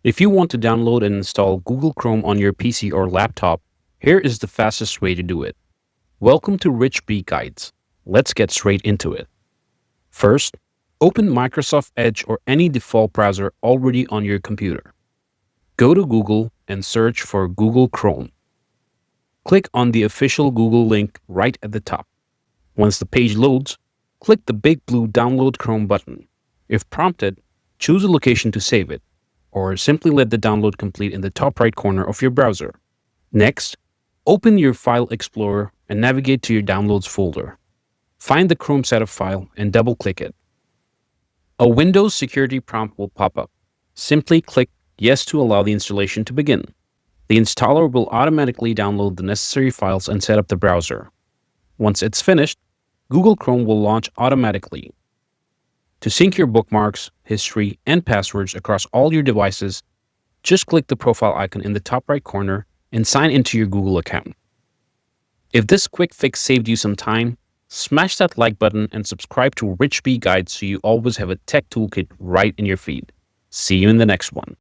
If you want to download and install Google Chrome on your PC or laptop, here is the fastest way to do it. Welcome to Rich B Guides. Let's get straight into it. First, open Microsoft Edge or any default browser already on your computer. Go to Google and search for Google Chrome. Click on the official Google link right at the top. Once the page loads, click the big blue Download Chrome button. If prompted, choose a location to save it, or simply let the download complete in the top right corner of your browser. Next, open your File Explorer and navigate to your Downloads folder. Find the Chrome setup file and double-click it. A Windows security prompt will pop up. Simply click Yes to allow the installation to begin. The installer will automatically download the necessary files and set up the browser. Once it's finished, Google Chrome will launch automatically. To sync your bookmarks, history, and passwords across all your devices, just click the profile icon in the top right corner and sign into your Google account. If this quick fix saved you some time, smash that like button and subscribe to Rich B Guides so you always have a tech toolkit right in your feed. See you in the next one.